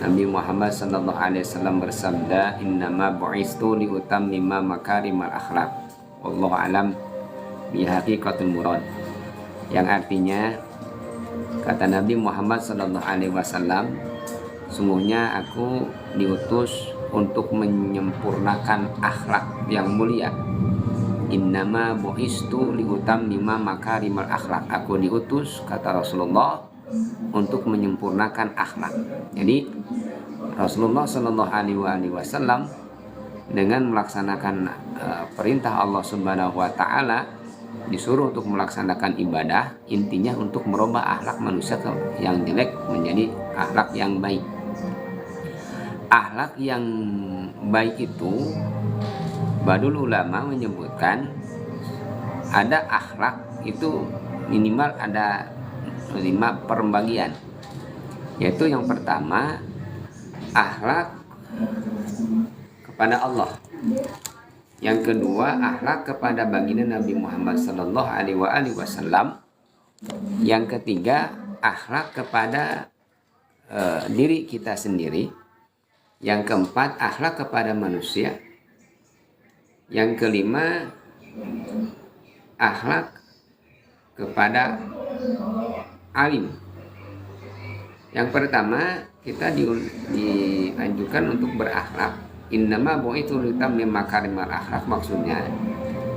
Nabi Muhammad sallallahu alaihi wasallam bersabda, "Innama bu'istu liutammima makarimal akhlaq." Wallahu alam bi haqiqatul murad. Yang artinya, kata Nabi Muhammad sallallahu alaihi wasallam, sungguhnya aku diutus untuk menyempurnakan akhlak yang mulia. Innama bu'istu liutammima makarimal akhlaq. Aku diutus, kata Rasulullah, untuk menyempurnakan akhlak. Jadi Rasulullah Shallallahu Alaihi Wasallam dengan melaksanakan perintah Allah Subhanahu Wa Taala disuruh untuk melaksanakan ibadah, intinya untuk merubah akhlak manusia yang jelek menjadi akhlak yang baik. Akhlak yang baik itu, badul ulama menyebutkan ada akhlak itu minimal ada 5 pembagian, yaitu yang pertama akhlak kepada Allah, yang kedua akhlak kepada baginda Nabi Muhammad Sallallahu Alaihi Wasallam, yang ketiga akhlak kepada diri kita sendiri, yang keempat akhlak kepada manusia, yang kelima akhlak kepada alim. Yang pertama kita dianjurkan untuk berakhlak. Innama bu'istu litammima makarimal akhlak, maksudnya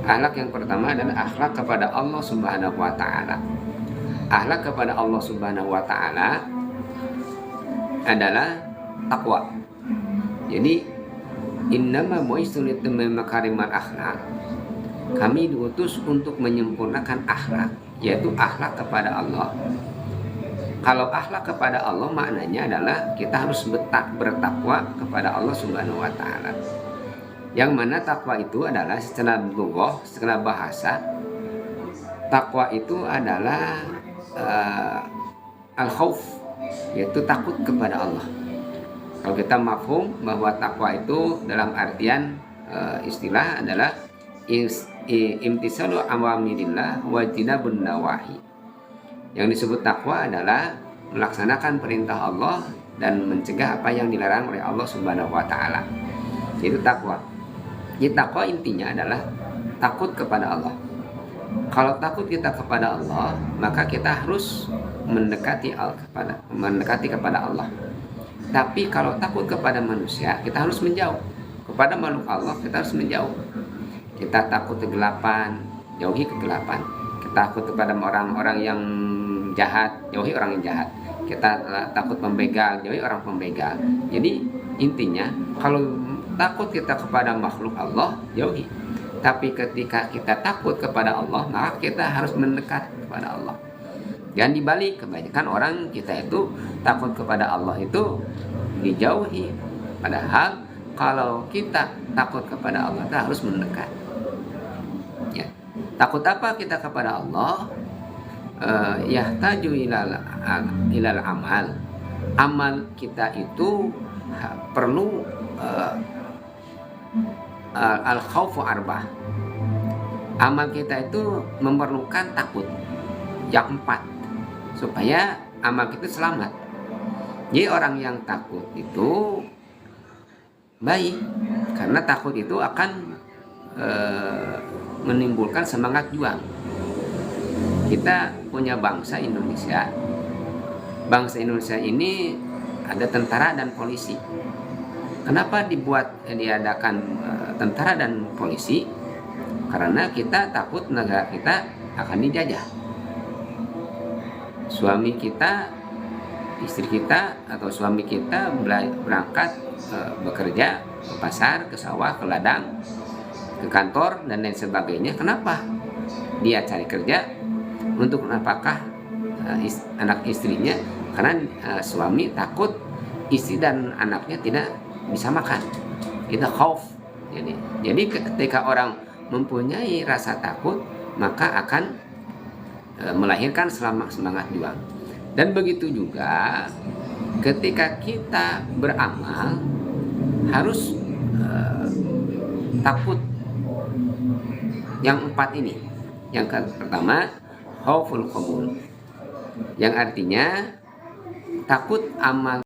akhlak yang pertama adalah akhlak kepada Allah Subhanahu wa taala. Akhlak kepada Allah Subhanahu wa taala adalah takwa. Jadi innama bu'istu litammima makarimal akhlak, kami diutus untuk menyempurnakan akhlak, yaitu akhlak kepada Allah. Kalau akhlak kepada Allah maknanya adalah kita harus bertakwa kepada Allah Subhanahu wa taala. Yang mana takwa itu adalah secara lughah, secara bahasa, takwa itu adalah al-khauf, yaitu takut kepada Allah. Kalau kita mafhum bahwa takwa itu dalam artian istilah adalah imtisalu awamirillah wa jinabun nawahi. Yang disebut takwa adalah melaksanakan perintah Allah dan mencegah apa yang dilarang oleh Allah Subhanahu wa taala. Itu takwa. Jadi takwa intinya adalah takut kepada Allah. Kalau takut kita kepada Allah, maka kita harus mendekati kepada Allah. Tapi kalau takut kepada manusia, kita harus menjauh. Kepada makhluk Allah kita harus menjauh. Kita takut kegelapan, jauhi kegelapan. Kita takut kepada orang-orang yang jahat, jauhi orang yang jahat. Kita takut pembegal, jauhi orang pembegal. Jadi intinya kalau takut kita kepada makhluk Allah, jauhi. Tapi ketika kita takut kepada Allah, maka kita harus mendekat kepada Allah. Dan dibalik, kebanyakan orang kita itu takut kepada Allah itu dijauhi. Padahal kalau kita takut kepada Allah, kita harus mendekat. Ya. Takut apa kita kepada Allah? Yahtaju ilal amal. Amal kita itu perlu al-khaufu arbah. Amal kita itu memerlukan takut yang 4 supaya amal kita selamat. Jadi orang yang takut itu baik, karena takut itu akan menimbulkan semangat juang. Kita punya bangsa Indonesia. Bangsa Indonesia ini ada tentara dan polisi. Kenapa diadakan tentara dan polisi? Karena kita takut negara kita akan dijajah. Suami kita, istri kita, atau suami kita berangkat bekerja ke pasar, ke sawah, ke ladang, ke kantor, dan lain sebagainya. Kenapa? Dia cari kerja untuk apakah anak istrinya, karena suami takut istri dan anaknya tidak bisa makan. Itu khauf. Jadi ketika orang mempunyai rasa takut, maka akan melahirkan semangat juang. Dan begitu juga ketika kita beramal harus takut yang 4 ini. Yang pertama khauful qabul, yang artinya takut amal